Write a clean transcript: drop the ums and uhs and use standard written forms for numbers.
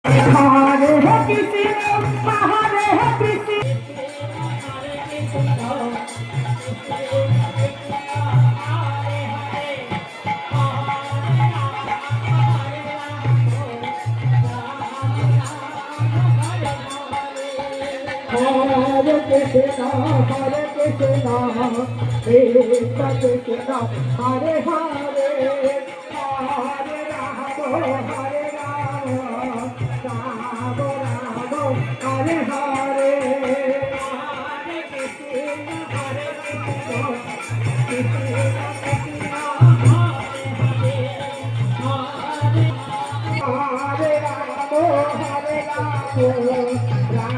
Hare Krishna Hare Krishna Hare Krishna, Hare Krishna, Krishna Krishna, Hare Hare, Hare Rama, Hare Rama, Rama Rama, Hare Hare, Hare Krishna, Hare Krishna, Krishna Krishna, Hare Hare, Hare Rama, Hare Rama,